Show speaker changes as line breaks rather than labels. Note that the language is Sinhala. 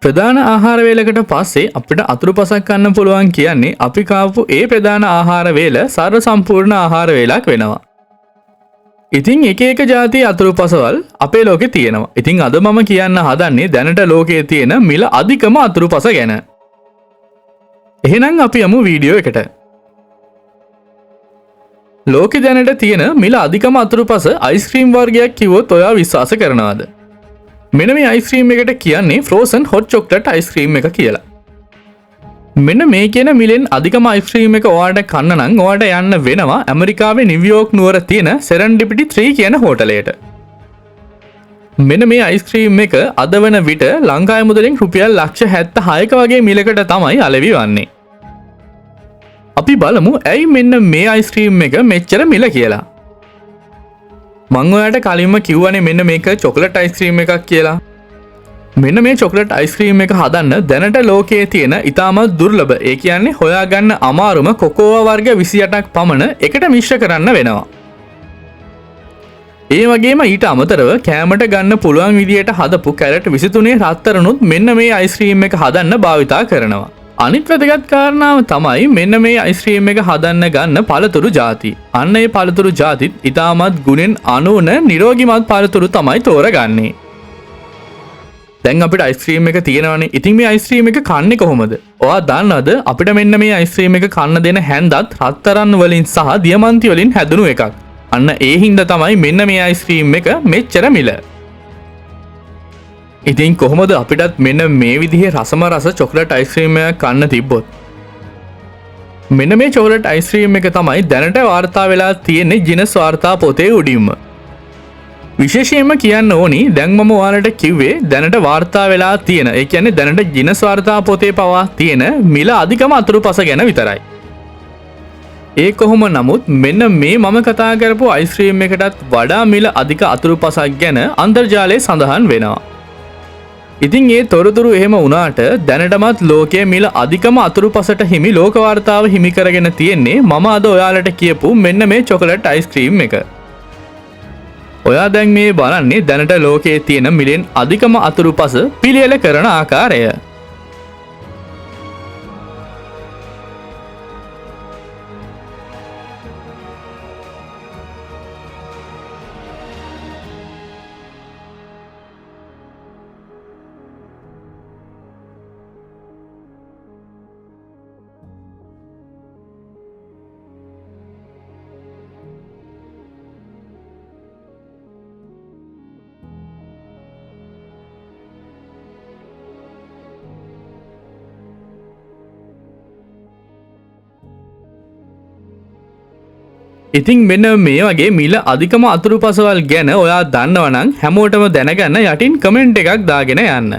ප්‍රධාන ආහාර වේලකට පස්සේ අපිට අතුරුපසක් ගන්න පුළුවන් කියන්නේ අපි කාපු ඒ ප්‍රධාන ආහාර වේල සර්ව සම්පූර්ණ ආහාර වේලක් වෙනවා. ඉතින් එක එක જાති අතුරුපසවල් අපේ ලෝකේ තියෙනවා. ඉතින් අද මම කියන්න හදන්නේ දැනට ලෝකයේ තියෙන මිල අධිකම අතුරුපස ගැන. එහෙනම් අපි යමු වීඩියෝ එකට. ලෝකෙ දැනට තියෙන මිල අධිකම අතුරුපස අයිස්ක්‍රීම් වර්ගයක් කිව්වොත් ඔයා විශ්වාස කරනවද? මෙන්න මේ අයිස්ක්‍රීම් එකට කියන්නේ ෆ්‍රෝසන් හොට් චොක්ලට් අයිස්ක්‍රීම් එක කියලා. මෙන්න මේ කියන මිලෙන් අධිකම අයිස්ක්‍රීම් එක ඔයාලට කන්න නම් ඔයාලට යන්න වෙනවා ඇමරිකාවේ නිව්යෝක් නුවර තියෙන සෙරන්ඩිපිටි 3 කියන හෝටලයට. මෙන්න මේ අයිස්ක්‍රීම් එක අද වන විට ලංකාවේ මුදලින් රුපියල් ලක්ෂ 76ක වගේ මිලකට තමයි අලෙවි වන්නේ. අපි බලමු ඇයි මෙන්න මේ අයිස්ක්‍රීම් එක මෙච්චර මිල කියලා. මං ඔයාලට කලින්ම කිව්වනේ මෙන්න මේක චොකලට් අයිස්ක්‍රීම් එකක් කියලා. මෙන්න මේ චොකලට් අයිස්ක්‍රීම් එක හදන්න දැනට ලෝකයේ තියෙන ඉතාමත් දුර්ලභ ඒ කියන්නේ හොයාගන්න අමාරුම කොකෝවා වර්ග 28ක් පමණ එකට මිශ්‍ර කරන්න වෙනවා. ඒ වගේම ඊට අමතරව කෑමට ගන්න පුළුවන් විදියට හදපු කැරට් 23 රත්තරනුත් මෙන්න මේ අයිස්ක්‍රීම් එක හදන්න භාවිතා කරනවා. අනිත් වැදගත් කාරණාව තමයි මෙන්න මේ අයිස්ක්‍රීම් එක හදන්න ගන්න පළතුරු ಜಾති. අන්න ඒ පළතුරු ಜಾතිත් ඉතාමත් ගුණෙන් අනුන නිරෝගිමත් පළතුරු තමයි තෝරගන්නේ. දැන් අපිට අයිස්ක්‍රීම් එක තියෙනවානේ. ඉතින් මේ අයිස්ක්‍රීම් එක කන්නේ කොහොමද? ඔයා දන්නවද අපිට මෙන්න මේ අයිස්ක්‍රීම් එක කන්න දෙන හැන්දත් රත්තරන් වලින් සහ දියමන්ති වලින් හැදුණු එකක්. අන්න ඒ හින්දා තමයි මෙන්න මේ අයිස්ක්‍රීම් එක මෙච්චර මිල. ඉතින් කොහොමද අපිටත් මෙන්න මේ විදිහේ රසම රස චොකලට් අයිස්ක්‍රීම් එකක් කන්න තිබ්බොත්? මෙන්න මේ චොකලට් අයිස්ක්‍රීම් එක තමයි දැනට වාර්තා වෙලා තියෙන්නේ ජිනස් වාර්තා පොතේ උඩින්ම. විශේෂයෙන්ම කියන්න ඕනි දැන් මම ඔයාලට කිව්වේ දැනට වාර්තා වෙලා තියෙන ඒ කියන්නේ දැනට ජිනස් වාර්තා පොතේ පවා තියෙන මිල අධිකම අතුරුපස ගැන විතරයි. ඒ කොහොම නමුත් මෙන්න මේ මම කතා කරපු අයිස්ක්‍රීම් එකටත් වඩා මිල අධික අතුරුපසක් ගැන අන්තර්ජාලයේ සඳහන් වෙනවා. ඉතින් ඒ තොරතුරු එහෙම වුණාට දැනටමත් ලෝකයේ මිල අධිකම අතුරුපසට හිමි ලෝක වාර්තාව හිමි කරගෙන තියෙන්නේ මම අද ඔයාලට කියපු මෙන්න මේ චොකලට් අයිස්ක්‍රීම් එක. ඔයා දැන් මේ බලන්නේ දැනට ලෝකයේ තියෙන මිලෙන් අධිකම අතුරුපස පිළියෙල කරන ආකාරය. ඉතින් මෙන්න මේ වගේ මිල අධිකම අතුරුපසවල් ගැන ඔයා දන්නවනම් හැමෝටම දැනගන්න යටින් කමෙන්ට් එකක් දාගෙන යන්න.